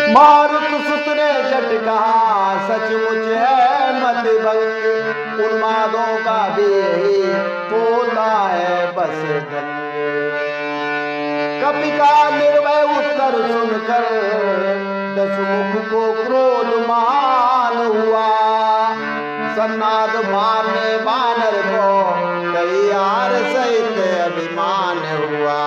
मारुत सुत ने झट कहा सचमुच है मत भंग, उन्मादों का भी यही होता है बस ढंग। कपि का निर्भय उत्तर सुनकर दशमुख को क्रोध मान हुआ, सन्नाद मारने बानर को तैयार सहित अभिमान हुआ।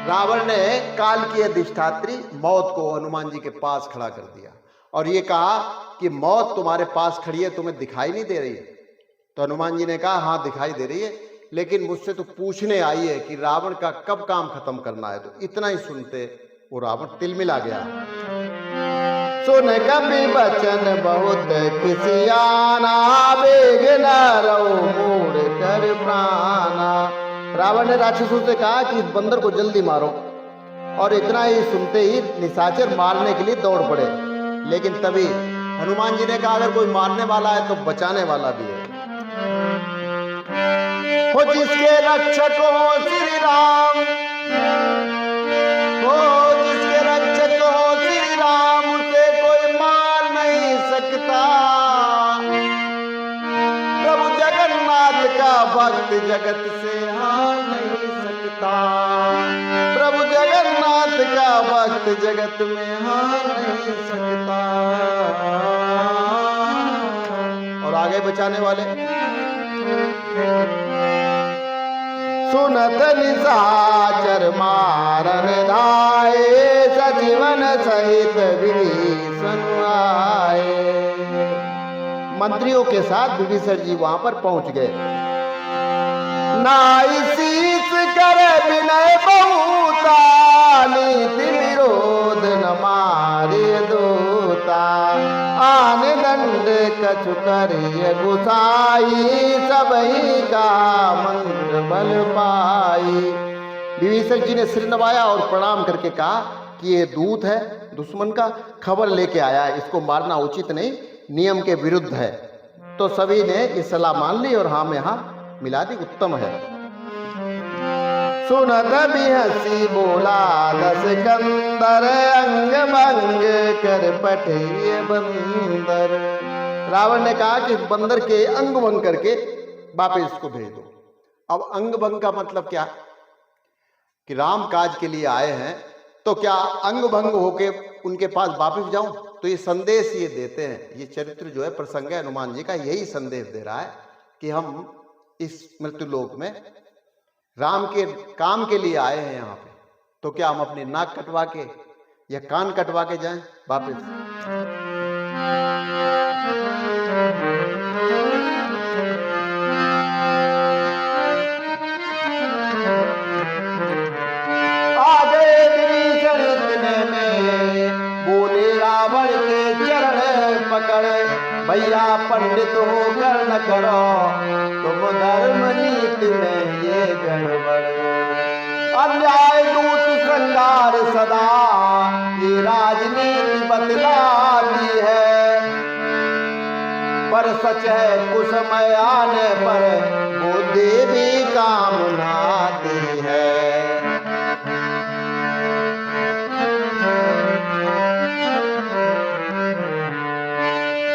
रावण ने काल की अधिष्ठात्री मौत को हनुमान जी के पास खड़ा कर दिया और ये कहा कि मौत तुम्हारे पास खड़ी है, तुम्हें दिखाई नहीं दे रही? तो हनुमान जी ने कहा हाँ दिखाई दे रही है, लेकिन मुझसे तो पूछने आई है कि रावण का कब काम खत्म करना है। तो इतना ही सुनते वो रावण तिलमिला गया। सुन कपि बचन बहुत खिसियाना, बेग न रहो मूढ़ कर प्राणा। रावण ने राक्षसों से कहा कि इस बंदर को जल्दी मारो, और इतना ही सुनते ही निशाचर मारने के लिए दौड़ पड़े। लेकिन तभी हनुमान जी ने कहा अगर कोई मारने वाला है तो बचाने वाला भी है। हो जिसके रक्षक हो श्री राम, हो जिसके रक्षक हो श्री राम, उसे कोई मार नहीं सकता। प्रभु जगन्नाथ का भक्त जगत से हार नहीं सकता। प्रभु जगन्नाथ का भक्त जगत में हार नहीं सकता। और आगे बचाने वाले सुनत निशाचर मारन धाये, सजीवन सहित विभीषण आए। मंत्रियों के साथ विभीषण जी वहां पर पहुंच गए। नाई शीस कर विनय बहुता, नीति विरोध न मारे दूता। आन दंड कछु करिय गुसाई, सबही का मंत्र बल पाई। विभीषण जी ने सिर नवाया और प्रणाम करके कहा कि ये दूत है दुश्मन का, खबर लेके आया है, इसको मारना उचित नहीं, नियम के विरुद्ध है। तो सभी ने ये सलाह मान ली और हाँ में हाँ मिला दी, उत्तम है। सुनत बिहसी बोला दस कंदर, अंग भंग कर पठिए बंदर। रावण ने कहा कि बंदर के अंग भंग करके वापस इसको भेज दो। अब अंग भंग का मतलब क्या? कि राम काज के लिए आए हैं तो क्या अंग भंग होके उनके पास वापस जाऊं? तो ये संदेश ये देते हैं, ये चरित्र जो है प्रसंग है हनुमान जी का, यही संदेश दे रहा है कि हम इस मृत्यु लोक में राम के काम के लिए आए हैं यहाँ पे, तो क्या हम अपनी नाक कटवा के या कान कटवा के जाएं वापस? भैया पंडित होकर न करो तुम धर्म नीति में ये गड़बड़। अन्याय दूत श्रृंगार सदा ये राजनीति बतलाती है, पर सच है कुछ समय आने पर बुद्धि भी काम न आती है।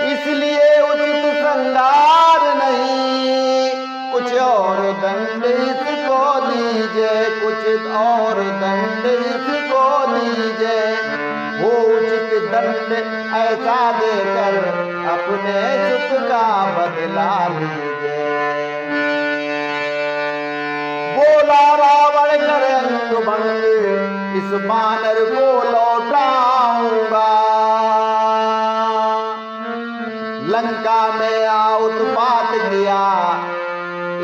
इसलिए उचित श्रृंगार नहीं, कुछ और दंड इसको दीजिए, कुछ और दंड इसको दीजिए। वो उचित दंड ऐसा देकर अपने सुख का बदला लीजिए। बोला रावण कर अंग भंग, इस बानर को लौटाऊंगा। लंका में उत्पात किया,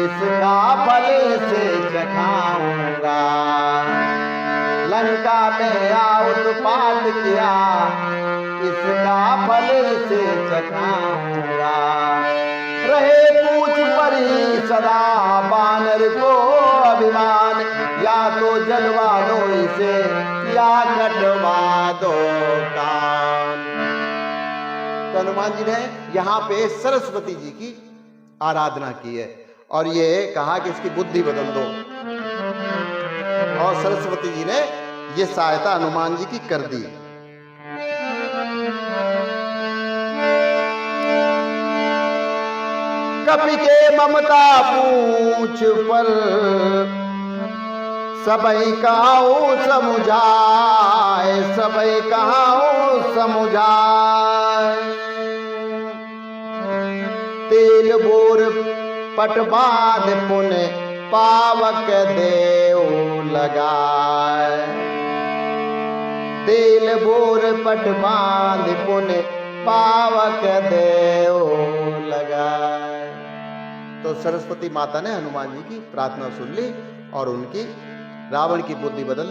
इसका फल से चखाऊंगा। लंका में उत्पात किया, इसका फल से चखाऊंगा। रहे पूछ पर ही सदा बानर को अभिमान, या तो जलवा दो इसे या कटवा दो कान। तो हनुमान जी ने यहाँ पे सरस्वती जी की आराधना की है और ये कहा कि इसकी बुद्धि बदल दो, और सरस्वती जी ने ये सहायता हनुमान जी की कर दी। कपि के ममता पूछ पर सबई कहाऊ समुझाए, सबई कहाऊ समुझाए। तेल बोर पट बांध पुन पावक देव लगाए, तेल बोर पट बांध पुन पावक देव लगाए। तो सरस्वती माता ने हनुमान जी की प्रार्थना सुन ली और उनकी रावण की बुद्धि बदल